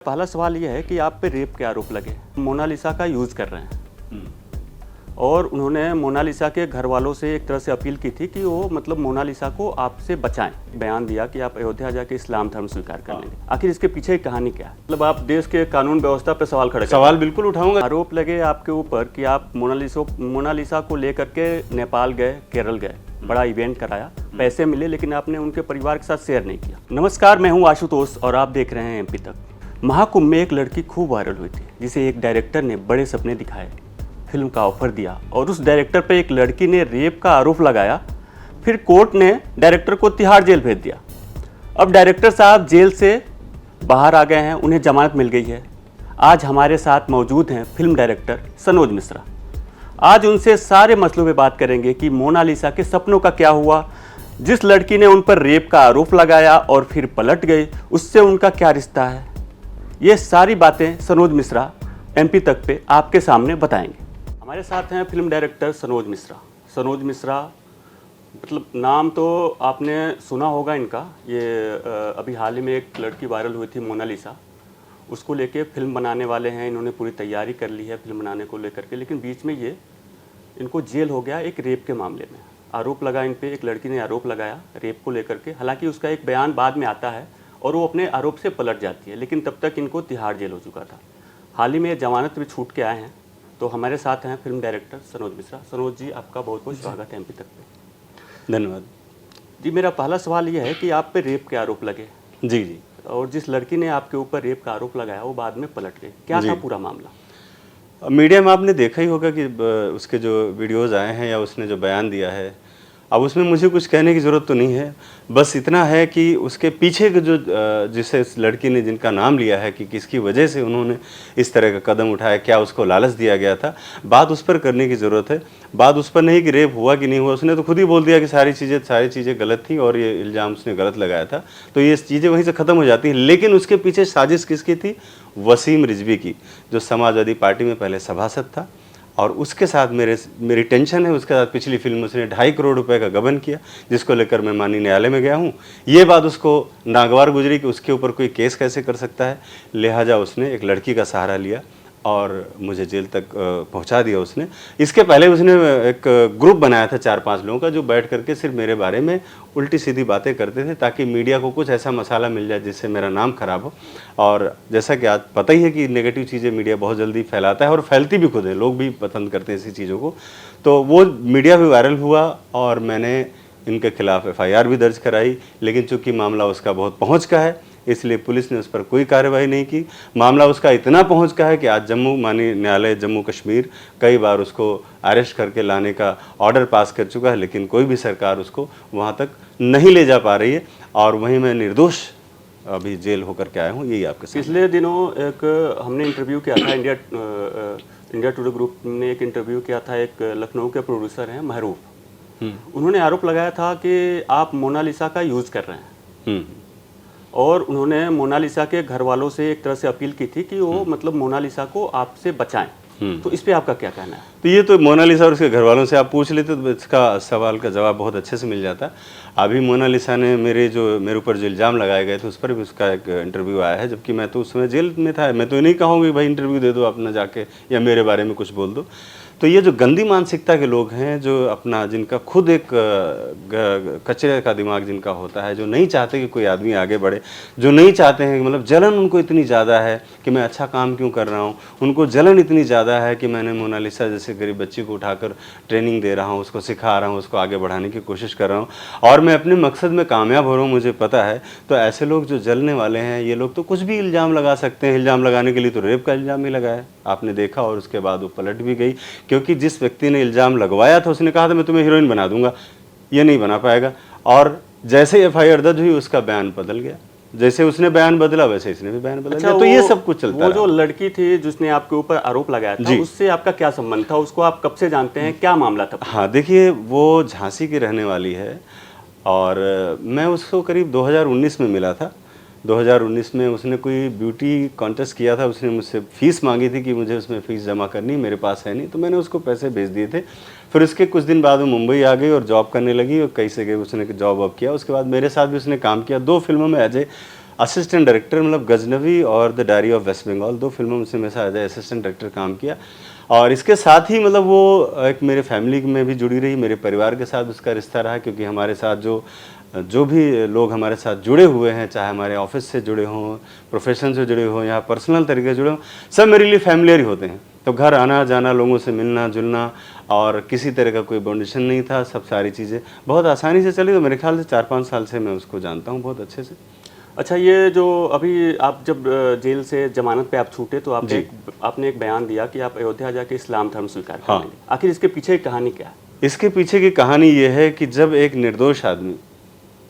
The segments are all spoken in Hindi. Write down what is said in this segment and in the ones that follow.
पहला सवाल ये है कि आप पे रेप के आरोप लगे, मोनालिसा का यूज़ कर रहे हैं और उन्होंने मोनालिसा के घर वालों से एक तरह से अपील की थी कि वो मतलब मोनालिसा को आपसे बचाएं। बयान दिया कि आप अयोध्या जाके इस्लाम धर्म स्वीकार कर लेंगे। आखिर इसके पीछे की कहानी क्या है? मतलब आप देश के कानून व्यवस्था पर सवाल खड़े सवाल बिल्कुल उठाऊंगा। आरोप लगे आपके ऊपर कि आप मोनालिसा को लेकर के नेपाल गए, केरल गए, बड़ा इवेंट कराया, पैसे मिले, लेकिन आपने उनके परिवार के साथ शेयर नहीं किया। नमस्कार, मैं हूँ आशुतोष और आप देख रहे हैं एमपी तक। महाकुंभ में एक लड़की खूब वायरल हुई थी, जिसे एक डायरेक्टर ने बड़े सपने दिखाए, फिल्म का ऑफर दिया और उस डायरेक्टर पर एक लड़की ने रेप का आरोप लगाया। फिर कोर्ट ने डायरेक्टर को तिहाड़ जेल भेज दिया। अब डायरेक्टर साहब जेल से बाहर आ गए हैं, उन्हें जमानत मिल गई है। आज हमारे साथ मौजूद हैं फिल्म डायरेक्टर सनोज मिश्रा। आज उनसे सारे मसलों पे बात करेंगे कि मोनालिसा के सपनों का क्या हुआ, जिस लड़की ने उन पर रेप का आरोप लगाया और फिर पलट गई, उससे उनका क्या रिश्ता है। ये सारी बातें सनोज मिश्रा एमपी तक पे आपके सामने बताएंगे। हमारे साथ हैं फिल्म डायरेक्टर सनोज मिश्रा। सनोज मिश्रा, मतलब नाम तो आपने सुना होगा इनका। ये अभी हाल ही में एक लड़की वायरल हुई थी मोनालिसा, उसको लेके फिल्म बनाने वाले हैं। इन्होंने पूरी तैयारी कर ली है फिल्म बनाने को लेकर के, लेकिन बीच में ये इनको जेल हो गया एक रेप के मामले में। आरोप लगा इन पे, एक लड़की ने आरोप लगाया रेप को लेकर के। हालांकि उसका एक बयान बाद में आता है और वो अपने आरोप से पलट जाती है, लेकिन तब तक इनको तिहाड़ जेल हो चुका था। हाल ही में जमानत भी छूट के आए हैं। तो हमारे साथ हैं फिल्म डायरेक्टर सनोज मिश्रा। सनोज जी, आपका बहुत बहुत स्वागत है एमपी तक पे। धन्यवाद जी। मेरा पहला सवाल यह है कि आप पे रेप के आरोप लगे। जी जी। और जिस लड़की ने आपके ऊपर रेप का आरोप लगाया वो बाद में पलट गई, क्या था पूरा मामला? मीडिया में आपने देखा ही होगा कि उसके जो वीडियोस आए हैं या उसने जो बयान दिया है, अब उसमें मुझे कुछ कहने की ज़रूरत तो नहीं है। बस इतना है कि उसके पीछे के जो जिसे इस लड़की ने जिनका नाम लिया है कि किसकी वजह से उन्होंने इस तरह का कदम उठाया, क्या उसको लालच दिया गया था, बात उस पर करने की ज़रूरत है। बात उस पर नहीं कि रेप हुआ कि नहीं हुआ। उसने तो खुद ही बोल दिया कि सारी चीज़ें गलत थी और ये इल्ज़ाम उसने गलत लगाया था, तो ये चीज़ें वहीं से ख़त्म हो जाती हैं। लेकिन उसके पीछे साजिश किसकी थी? वसीम रिजवी की, जो समाजवादी पार्टी में पहले सभासद था। और उसके साथ मेरी टेंशन है। उसके साथ पिछली फिल्म उसने 2.5 करोड़ रुपए का गबन किया, जिसको लेकर मैं माननीय न्यायालय में गया हूँ। ये बात उसको नागवार गुजरी कि उसके ऊपर कोई केस कैसे कर सकता है। लिहाजा उसने एक लड़की का सहारा लिया और मुझे जेल तक पहुंचा दिया उसने। इसके पहले उसने एक ग्रुप बनाया था 4-5 लोगों का, जो बैठ करके सिर्फ मेरे बारे में उल्टी सीधी बातें करते थे, ताकि मीडिया को कुछ ऐसा मसाला मिल जाए जिससे मेरा नाम खराब हो। और जैसा कि आज पता ही है कि नेगेटिव चीज़ें मीडिया बहुत जल्दी फैलाता है और फैलती भी खुद है, लोग भी पसंद करते हैं ऐसी चीज़ों को। तो वो मीडिया भी वायरल हुआ और मैंने इनके खिलाफ FIR भी दर्ज कराई। लेकिन चूँकि मामला उसका बहुत पहुँच का है, इसलिए पुलिस ने उस पर कोई कार्रवाई नहीं की। मामला उसका इतना पहुंच का है कि आज माननीय न्यायालय जम्मू कश्मीर कई बार उसको अरेस्ट करके लाने का ऑर्डर पास कर चुका है, लेकिन कोई भी सरकार उसको वहां तक नहीं ले जा पा रही है। और वहीं मैं निर्दोष अभी जेल होकर के आया हूँ। यही आपके साथ। पिछले दिनों एक हमने इंटरव्यू किया था, इंडिया टुडे ग्रुप ने एक इंटरव्यू किया था। एक लखनऊ के प्रोड्यूसर हैं महरूफ, उन्होंने आरोप लगाया था कि आप मोनालिसा का यूज़ कर रहे हैं और उन्होंने मोनालिसा के घर वालों से एक तरह से अपील की थी कि वो मतलब मोनालिसा को आपसे बचाएं। तो इस पे आपका क्या कहना है? तो ये तो मोनालिसा और उसके घर वालों से आप पूछ लेते तो इसका सवाल का जवाब बहुत अच्छे से मिल जाता। अभी मोनालिसा ने मेरे ऊपर जो इल्ज़ाम लगाए गए थे उस पर भी उसका एक इंटरव्यू आया है, जबकि मैं तो उस समय जेल में था। मैं तो ये नहीं कहूँगी भाई इंटरव्यू दे दो अपना जाके या मेरे बारे में कुछ बोल दो। तो ये जो गंदी मानसिकता के लोग हैं, जो अपना जिनका खुद एक कचरे का दिमाग जिनका होता है, जो नहीं चाहते कि कोई आदमी आगे बढ़े, जो नहीं चाहते हैं, मतलब जलन उनको इतनी ज़्यादा है कि मैं अच्छा काम क्यों कर रहा हूँ, उनको जलन इतनी ज़्यादा है कि मैंने मोनालिसा जैसे गरीब बच्ची को उठाकर ट्रेनिंग दे रहा हूँ, उसको सिखा रहा हूँ, उसको आगे बढ़ाने की कोशिश कर रहा हूँ और मैं अपने मकसद में कामयाब हो रहा हूँ, मुझे पता है। तो ऐसे लोग जो जलने वाले हैं, ये लोग तो कुछ भी इल्ज़ाम लगा सकते हैं। इल्ज़ाम लगाने के लिए तो रेप का इल्ज़ाम ही लगाया, आपने देखा, और उसके बाद वो पलट भी गई, क्योंकि जिस व्यक्ति ने इल्ज़ाम लगवाया था उसने कहा था मैं तुम्हें हीरोइन बना दूंगा। ये नहीं बना पाएगा। और जैसे FIR दर्ज हुई उसका बयान बदल गया, जैसे उसने बयान बदला वैसे इसने भी बयान बदल गया। तो ये सब कुछ चलता वो जो लड़की थी जिसने आपके ऊपर आरोप लगाया था, उससे आपका क्या संबंध था? उसको आप कब से जानते हैं, क्या मामला था? हाँ देखिए, वो झांसी की रहने वाली है और मैं उसको करीब 2019 में मिला था। 2019 में उसने कोई ब्यूटी कॉन्टेस्ट किया था, उसने मुझसे फ़ीस मांगी थी कि मुझे उसमें फ़ीस जमा करनी, मेरे पास है नहीं, तो मैंने उसको पैसे भेज दिए थे। फिर उसके कुछ दिन बाद वो मुंबई आ गई और जॉब करने लगी और कहीं से गई उसने जॉब वॉब किया। उसके बाद मेरे साथ भी उसने काम किया, 2 फिल्मों में असिस्टेंट डायरेक्टर, मतलब गजनवी और the diary of West Bengal, 2 फिल्मों में से मैं एज असिस्टेंट डायरेक्टर काम किया। और इसके साथ ही मतलब वो एक मेरे फैमिली में भी जुड़ी रही, मेरे परिवार के साथ उसका रिश्ता रहा, क्योंकि हमारे साथ जो भी लोग हमारे साथ जुड़े हुए हैं, चाहे हमारे ऑफिस से जुड़े हों, प्रोफेशन से जुड़े हों या पर्सनल तरीके से जुड़े हों, सब मेरे लिए फैमिलियर ही होते हैं। तो घर आना जाना, लोगों से मिलना जुलना, और किसी तरह का कोई बाउंडेशन नहीं था, सब सारी चीज़ें बहुत आसानी से चली। तो मेरे ख्याल से 4-5 साल से मैं उसको जानता हूँ बहुत अच्छे से। अच्छा, ये जो अभी आप जब जेल से जमानत पे आप छूटे तो आपने एक बयान दिया कि आप अयोध्या जाके इस्लाम धर्म स्वीकार करेंगे। आखिर इसके पीछे की कहानी क्या है? इसके पीछे की कहानी ये है कि जब एक निर्दोष आदमी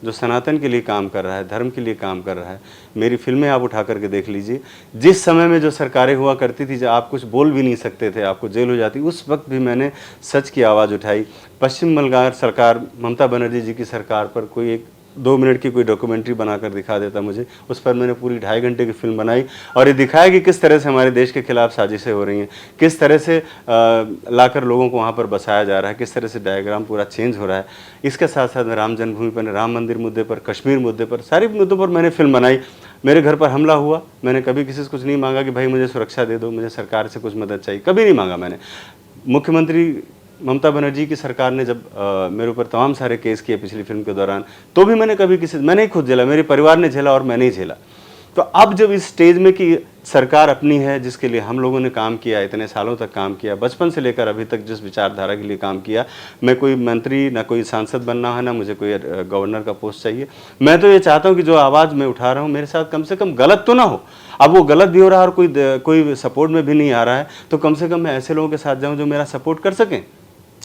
जो सनातन के लिए काम कर रहा है, धर्म के लिए काम कर रहा है, मेरी फिल्में आप उठा करके देख लीजिए, जिस समय में जो सरकारें हुआ करती थी, जब आप कुछ बोल भी नहीं सकते थे, आपको जेल हो जाती, उस वक्त भी मैंने सच की आवाज़ उठाई। पश्चिम बंगाल सरकार, ममता बनर्जी जी की सरकार पर कोई एक 2 मिनट की कोई डॉक्यूमेंट्री बनाकर दिखा देता मुझे, उस पर मैंने पूरी 2.5 घंटे की फिल्म बनाई और ये दिखाया कि किस तरह से हमारे देश के खिलाफ साजिशें हो रही हैं, किस तरह से लाकर लोगों को वहाँ पर बसाया जा रहा है, किस तरह से डायग्राम पूरा चेंज हो रहा है। इसके साथ साथ मैं राम जन्मभूमि पर, राम मंदिर मुद्दे पर, कश्मीर मुद्दे पर, सारे मुद्दों पर मैंने फिल्म बनाई। मेरे घर पर हमला हुआ, मैंने कभी किसी से कुछ नहीं मांगा कि भाई मुझे सुरक्षा दे दो, मुझे सरकार से कुछ मदद चाहिए, कभी नहीं मांगा मैंने। मुख्यमंत्री ममता बनर्जी की सरकार ने जब मेरे ऊपर तमाम सारे केस किए पिछली फिल्म के दौरान, तो भी मैंने कभी मैंने ही खुद झेला, मेरे परिवार ने झेला और मैंने ही झेला। तो अब जब इस स्टेज में कि सरकार अपनी है, जिसके लिए हम लोगों ने काम किया, इतने सालों तक काम किया, बचपन से लेकर अभी तक जिस विचारधारा के लिए काम किया, मैं कोई मंत्री ना कोई सांसद बनना है, ना मुझे कोई गवर्नर का पोस्ट चाहिए। मैं तो ये चाहता हूँ कि जो आवाज़ मैं उठा रहा हूँ, मेरे साथ कम से कम गलत तो ना हो। अब वो गलत भी हो रहा है और कोई सपोर्ट में भी नहीं आ रहा है, तो कम से कम मैं ऐसे लोगों के साथ जाऊँ जो मेरा सपोर्ट कर सकें।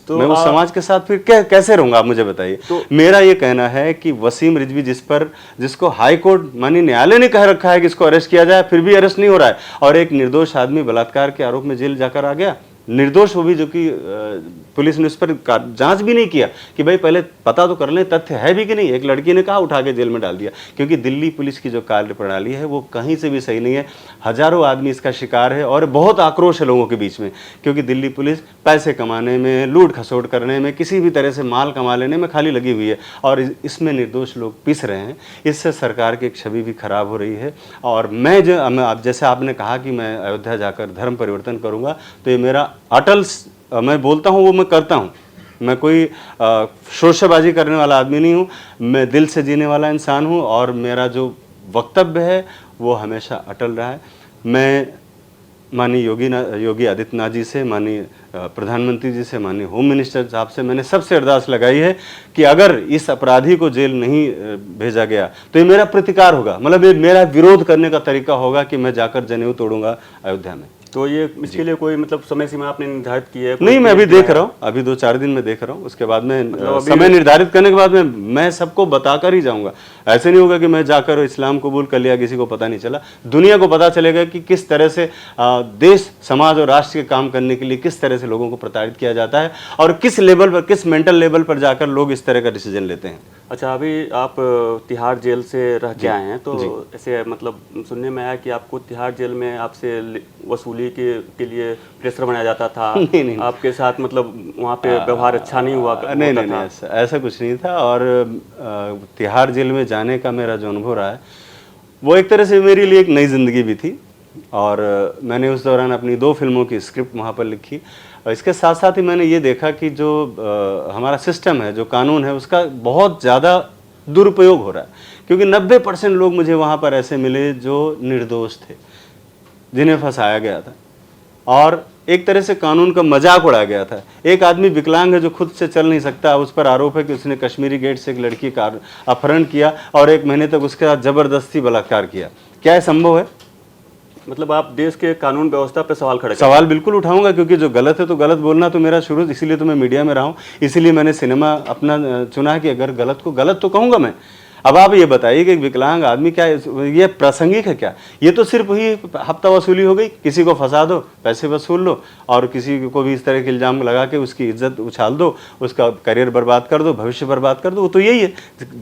तो मैं उस समाज के साथ फिर कैसे रहूंगा, आप मुझे बताइए। तो मेरा ये कहना है कि वसीम रिजवी जिसको हाई कोर्ट माननीय न्यायालय ने कह रखा है कि इसको अरेस्ट किया जाए, फिर भी अरेस्ट नहीं हो रहा है, और एक निर्दोष आदमी बलात्कार के आरोप में जेल जाकर आ गया, निर्दोष, वो भी जो कि पुलिस ने उस पर जांच भी नहीं किया कि भाई पहले पता तो कर लें तथ्य है भी कि नहीं। एक लड़की ने कहा, उठा के जेल में डाल दिया, क्योंकि दिल्ली पुलिस की जो कार्य प्रणाली है वो कहीं से भी सही नहीं है। हजारों आदमी इसका शिकार है और बहुत आक्रोश है लोगों के बीच में, क्योंकि दिल्ली पुलिस पैसे कमाने में, लूट खसोट करने में, किसी भी तरह से माल कमा लेने में खाली लगी हुई है, और इसमें निर्दोष लोग पिस रहे हैं। इससे सरकार की एक छवि भी खराब हो रही है। और मैं जैसे आपने कहा कि मैं अयोध्या जाकर धर्म परिवर्तन करूँगा, तो ये मेरा अटल, मैं बोलता हूँ वो मैं करता हूँ। मैं कोई शोरबाजी करने वाला आदमी नहीं हूँ, मैं दिल से जीने वाला इंसान हूँ, और मेरा जो वक्तव्य है वो हमेशा अटल रहा है। मैं माननीय योगी आदित्यनाथ जी से, माननीय प्रधानमंत्री जी से, माननीय होम मिनिस्टर साहब से मैंने सबसे अरदास लगाई है कि अगर इस अपराधी को जेल नहीं भेजा गया तो ये मेरा प्रतिकार होगा, मतलब ये मेरा विरोध करने का तरीका होगा कि मैं जाकर जनेऊ तोड़ूंगा अयोध्या में। तो ये इसके लिए कोई मतलब समय सीमा आपने निर्धारित की है? नहीं, मैं अभी देख रहा हूँ, अभी 2-4 दिन में देख रहा हूँ, उसके बाद में समय निर्धारित करने के बाद में मैं सबको बताकर ही जाऊंगा। ऐसे नहीं होगा कि मैं जाकर इस्लाम कबूल कर लिया, किसी को पता नहीं चला। दुनिया को पता चलेगा कि किस तरह से देश, समाज और राष्ट्र के काम करने के लिए किस तरह से लोगों को प्रताड़ित किया जाता है, और किस लेवल पर, किस मेंटल लेवल पर जाकर लोग इस तरह का डिसीजन लेते हैं। अच्छा, अभी आप तिहाड़ जेल से रह के आए हैं, तो ऐसे मतलब सुनने में आया कि आपको तिहाड़ जेल में आपसे वसूली के लिए प्रेशर बनाया जाता था। नहीं। आपके साथ मतलब वहाँ पे व्यवहार अच्छा नहीं हुआ? नहीं, ऐसा कुछ नहीं था। और तिहाड़ जेल में जाने का मेरा जो अनुभव रहा है वो एक तरह से मेरे लिए एक नई जिंदगी भी थी, और मैंने उस दौरान अपनी 2 फिल्मों की स्क्रिप्ट वहाँ पर लिखी। और इसके साथ साथ ही मैंने ये देखा कि जो हमारा सिस्टम है, जो कानून है, उसका बहुत ज़्यादा दुरुपयोग हो रहा है, क्योंकि 90% लोग मुझे वहाँ पर ऐसे मिले जो निर्दोष थे, जिन्हें फंसाया गया था, और एक तरह से कानून का मजाक उड़ाया गया था। एक आदमी विकलांग है जो खुद से चल नहीं सकता, उस पर आरोप है कि उसने कश्मीरी गेट से एक लड़की का अपहरण किया और 1 महीने तक उसके साथ जबरदस्ती बलात्कार किया। क्या यह संभव है? मतलब आप देश के कानून व्यवस्था पे सवाल खड़े? सवाल बिल्कुल उठाऊंगा, क्योंकि जो गलत है तो गलत बोलना तो मेरा शुरू, इसीलिए तो मैं मीडिया में रहा हूँ, इसीलिए मैंने सिनेमा अपना चुना कि अगर गलत को गलत तो कहूँगा मैं। अब आप ये बताइए कि एक विकलांग आदमी, क्या ये प्रासंगिक है क्या? ये तो सिर्फ ही हफ्ता वसूली हो गई, किसी को फंसा दो, पैसे वसूल लो, और किसी को भी इस तरह के इल्ज़ाम लगा के उसकी इज्जत उछाल दो, उसका करियर बर्बाद कर दो, भविष्य बर्बाद कर दो। वो तो यही है,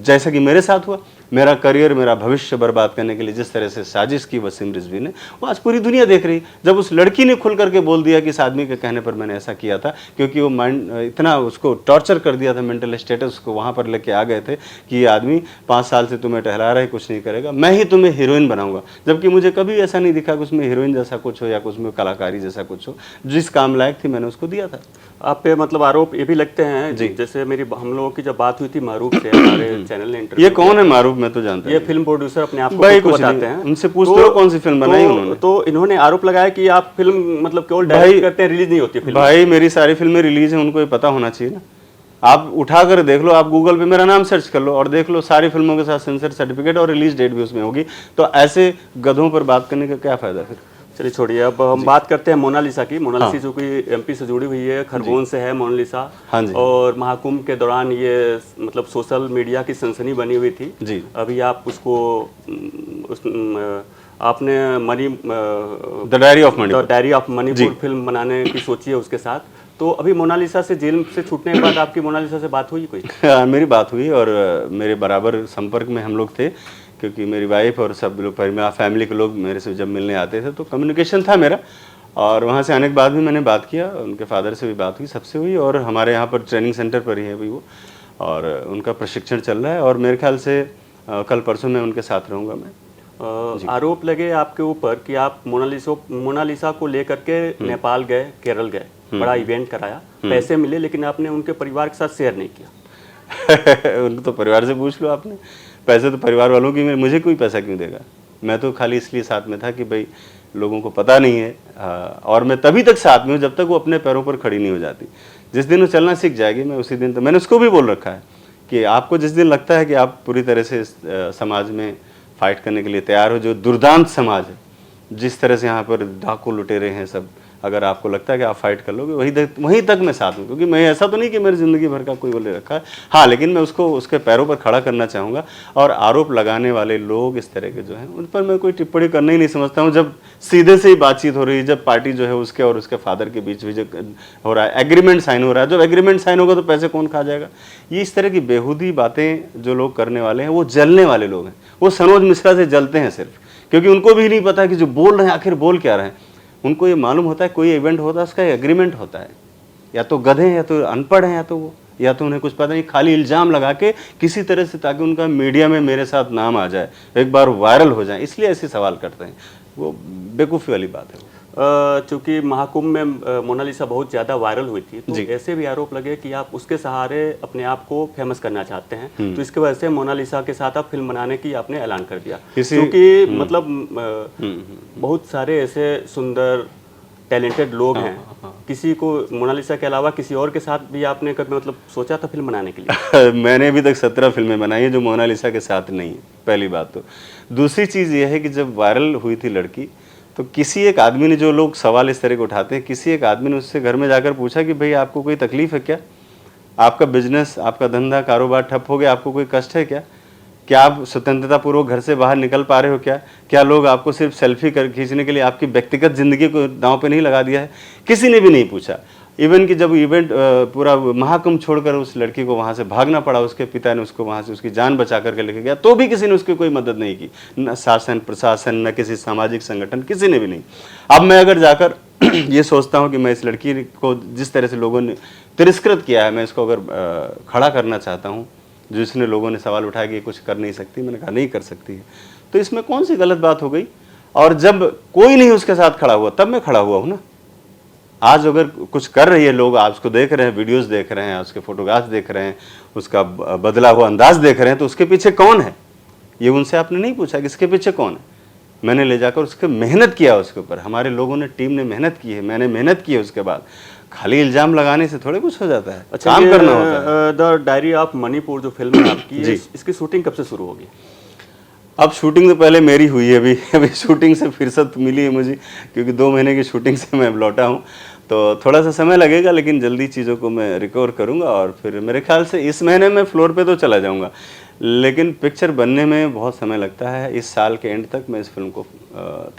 जैसा कि मेरे साथ हुआ। मेरा करियर, मेरा भविष्य बर्बाद करने के लिए जिस तरह से साजिश की वसीम रिजवी ने, वो आज पूरी दुनिया देख रही। जब उस लड़की ने खुल करके बोल दिया कि इस आदमी के कहने पर मैंने ऐसा किया था, क्योंकि वो माइंड इतना उसको टॉर्चर कर दिया था, मेंटल स्टेटस को वहाँ पर लेके आ गए थे कि ये आदमी 5 साल से तुम्हें टहला रहा है, कुछ नहीं करेगा, मैं ही तुम्हें हीरोइन बनाऊंगा। जबकि मुझे कभी ऐसा नहीं दिखा कि उसमें हीरोइन जैसा कुछ हो या उसमें कलाकारी जैसा कुछ हो। जिस काम लायक थी मैंने उसको दिया था। आप पे मतलब आरोप ये भी लगते हैं जी, जैसे हम लोगों की जब बात हुई थी मारूफ से, हमारे चैनल ने इंटरव्यू, ये कौन है मारूफ? मैं तो जानता ये फिल्म प्रोड्यूसर अपने आप भाई को कुछ बताते हैं। उनसे पूछ लो कौन सी फिल्म बनाई उन्होंने। तो इन्होंने आरोप लगाया कि आप फिल्म मतलब केवल डायरेक्ट करते हैं, रिलीज नहीं होती फिल्म। भाई मेरी सारी फिल्में रिलीज है, उनको ये पता होना चाहिए ना। आप उठा कर देख लो, आप गूगल पे मेरा नाम सर्च कर लो और देख लो, सारी फिल्मों के साथ सेंसर सर्टिफिकेट और रिलीज डेट भी उसमें होगी। तो ऐसे गधों पर बात करने का क्या फायदा फिर? चलिए छोड़िए, अब हम बात करते हैं मोनालिसा की। मोनालिसा जो कि एमपी से जुड़ी हुई है, खरगोन से है मोनालिसा। हाँ जी। और महाकुंभ के दौरान ये मतलब सोशल मीडिया की सनसनी बनी हुई थी जी। अभी आप उसको आपने the diary of Manipur film बनाने की सोची है उसके साथ। तो अभी मोनालिसा से जेल से छूटने के बाद आपकी मोनालिसा से बात हुई कोई? मेरी बात हुई और मेरे बराबर संपर्क में हम लोग थे, क्योंकि मेरी वाइफ और सब लोग फैमिली के लोग मेरे से जब मिलने आते थे तो कम्युनिकेशन था मेरा। और वहाँ से आने के बाद भी मैंने बात किया, उनके फादर से भी बात हुई, सबसे हुई। और हमारे यहाँ पर ट्रेनिंग सेंटर पर ही है अभी वो, और उनका प्रशिक्षण चल रहा है। और मेरे ख्याल से कल परसों मैं उनके साथ रहूँगा मैं। आरोप लगे आपके ऊपर कि आप मोनालिसा को लेकर के नेपाल गए, केरल गए, बड़ा इवेंट कराया, पैसे मिले, लेकिन आपने उनके परिवार के साथ शेयर नहीं किया। उनको तो परिवार से पूछ लो आपने, पैसे तो परिवार वालों की, मुझे कोई पैसा क्यों देगा? मैं तो खाली इसलिए साथ में था कि भाई लोगों को पता नहीं है, और मैं तभी तक साथ में हूँ जब तक वो अपने पैरों पर खड़ी नहीं हो जाती। जिस दिन वो चलना सीख जाएगी मैं उसी दिन, तो मैंने उसको भी बोल रखा है कि आपको जिस दिन लगता है कि आप पूरी तरह से समाज में फाइट करने के लिए तैयार हो, जो दुर्दांत समाज है, जिस तरह से यहाँ पर डाकू लुटेरे हैं सब, अगर आपको लगता है कि आप फाइट कर लोगे, वहीं तक मैं साथ हूँ। क्योंकि मैं ऐसा तो नहीं कि मेरी ज़िंदगी भर का कोई वो ले रखा है, हाँ, लेकिन मैं उसको उसके पैरों पर खड़ा करना चाहूँगा। और आरोप लगाने वाले लोग इस तरह के जो हैं उन पर मैं कोई टिप्पणी करना ही नहीं समझता हूँ। जब सीधे से ही बातचीत हो रही है, जब पार्टी जो है उसके और उसके फादर के बीच भी जो हो रहा है, एग्रीमेंट साइन हो रहा है, जब एग्रीमेंट साइन होगा तो पैसे कौन खा जाएगा? ये इस तरह की बेहूदी बातें जो लोग करने वाले हैं वो जलने वाले लोग हैं। वो सनोज मिश्रा से जलते हैं सिर्फ, क्योंकि उनको भी नहीं पता कि जो बोल रहे हैं आखिर बोल क्या रहे हैं। उनको ये मालूम होता है कोई इवेंट होता है उसका एग्रीमेंट होता है, या तो गधे हैं या तो अनपढ़ हैं, या तो उन्हें कुछ पता नहीं, खाली इल्ज़ाम लगा के किसी तरह से, ताकि उनका मीडिया में मेरे साथ नाम आ जाए, एक बार वायरल हो जाए, इसलिए ऐसे सवाल करते हैं। वो बेवकूफ़ी वाली बात है। चूंकि महाकुंभ में मोनालिसा बहुत ज़्यादा वायरल हुई थी, तो ऐसे भी आरोप लगे कि आप उसके सहारे अपने आप को फेमस करना चाहते हैं, तो इसके वजह से मोनालिसा के साथ आप फिल्म बनाने की आपने ऐलान कर दिया। क्योंकि मतलब बहुत सारे ऐसे सुंदर टैलेंटेड लोग हैं, किसी को मोनालिसा के अलावा किसी और के साथ भी आपने कभी मतलब सोचा था फिल्म बनाने के लिए? मैंने अभी तक 17 फिल्में बनाई है जो मोनालिसा के साथ नहीं है, पहली बात तो। दूसरी चीज़ ये है कि जब वायरल हुई थी लड़की, तो किसी एक आदमी ने, जो लोग सवाल इस तरह के उठाते हैं, किसी एक आदमी ने उससे घर में जाकर पूछा कि भाई आपको कोई तकलीफ है क्या? आपका बिजनेस, आपका धंधा कारोबार ठप हो गया, आपको कोई कष्ट है क्या? क्या आप स्वतंत्रतापूर्वक घर से बाहर निकल पा रहे हो क्या? क्या लोग आपको सिर्फ सेल्फी खींचने के लिए आपकी व्यक्तिगत ज़िंदगी को दांव पे नहीं लगा दिया है? किसी ने भी नहीं पूछा। इवन कि जब इवेंट पूरा महाकुंभ छोड़कर उस लड़की को वहाँ से भागना पड़ा, उसके पिता ने उसको वहाँ से उसकी जान बचा करके लेके गया, तो भी किसी ने उसकी कोई मदद नहीं की, न शासन प्रशासन, न किसी सामाजिक संगठन, किसी ने भी नहीं। अब मैं अगर जाकर ये सोचता हूँ कि मैं इस लड़की को जिस तरह से लोगों ने तिरस्कृत किया है, मैं इसको अगर खड़ा करना चाहता हूँ, जिसने लोगों ने सवाल उठाया कि कुछ कर नहीं सकती, मैंने कहा नहीं कर सकती है, तो इसमें कौन सी गलत बात हो गई? और जब कोई नहीं उसके साथ खड़ा हुआ, तब मैं खड़ा हुआ हूँ ना। आज अगर कुछ कर रही है, लोग आज उसको देख रहे हैं, वीडियोस देख रहे हैं, उसके फोटोग्राफ्स देख रहे हैं, उसका बदला हुआ अंदाज देख रहे हैं, तो उसके पीछे कौन है? ये उनसे आपने नहीं पूछा कि इसके पीछे कौन है। मैंने ले जाकर उसके मेहनत किया, उसके ऊपर हमारे लोगों ने, टीम ने मेहनत की है, मैंने मेहनत की है। उसके बाद खाली इल्जाम लगाने से थोड़े कुछ हो जाता है, अच्छा, काम करना होता है। द डायरी ऑफ मणिपुर जो फिल्म है आपकी, इसकी शूटिंग कब से शुरू होगी? अब शूटिंग तो पहले मेरी हुई है, अभी शूटिंग से फुर्सत मिली है मुझे, क्योंकि 2 महीने की शूटिंग से मैं लौटा हूँ, तो थोड़ा सा समय लगेगा, लेकिन जल्दी चीज़ों को मैं रिकवर करूँगा। और फिर मेरे ख्याल से इस महीने में फ्लोर पे तो चला जाऊँगा, लेकिन पिक्चर बनने में बहुत समय लगता है। इस साल के एंड तक मैं इस फिल्म को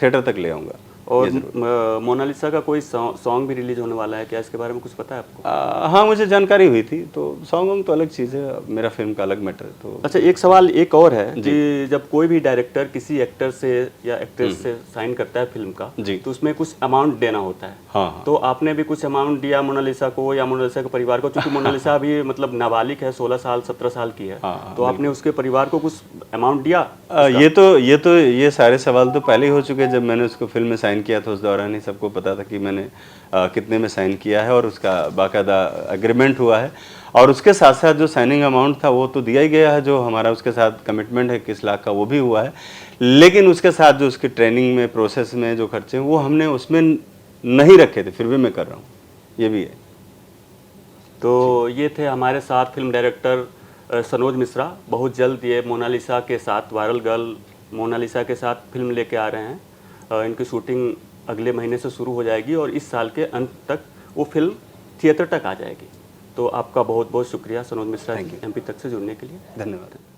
थिएटर तक ले आऊँगा। और ये ज़रूर। मोनालिसा का कोई सॉन्ग भी रिलीज होने वाला है क्या, इसके बारे में कुछ पता है आपको? हाँ, मुझे जानकारी हुई थी। तो सॉन्ग तो अलग चीज़ है, मेरा फिल्म का अलग मैटर है। तो अच्छा, एक सवाल एक और है कि जब कोई भी डायरेक्टर किसी एक्टर से या एक्ट्रेस से साइन करता है फिल्म का, जी। तो उसमें कुछ अमाउंट देना होता है। हाँ, तो आपने भी कुछ अमाउंट दिया मोनालिसा को या मोनालिसा के परिवार को, क्योंकि मोनालिसा अभी मतलब नाबालिग है, 16 साल 17 साल की है। हाँ, तो आपने उसके परिवार को कुछ अमाउंट दिया? ये सारे सवाल तो पहले ही हो चुके हैं। जब मैंने उसको फिल्म में साइन किया था उस दौरान ही सबको पता था कि मैंने कितने में साइन किया है और उसका बाकायदा एग्रीमेंट हुआ है। और उसके साथ साथ जो साइनिंग अमाउंट था वो तो दिया ही गया है, जो हमारा उसके साथ कमिटमेंट है 21 लाख का वो भी हुआ है। लेकिन उसके साथ जो उसकी ट्रेनिंग में प्रोसेस में जो खर्चे हैं वो हमने उसमें नहीं रखे थे, फिर भी मैं कर रहा हूँ, ये भी है। तो ये थे हमारे साथ फिल्म डायरेक्टर सनोज मिश्रा। बहुत जल्द ये मोनालिसा के साथ, वायरल गर्ल मोनालिसा के साथ फिल्म लेके आ रहे हैं। इनकी शूटिंग अगले महीने से शुरू हो जाएगी और इस साल के अंत तक वो फिल्म थिएटर तक आ जाएगी। तो आपका बहुत बहुत शुक्रिया सनोज मिश्रा, MP तक से जुड़ने के लिए। धन्यवाद।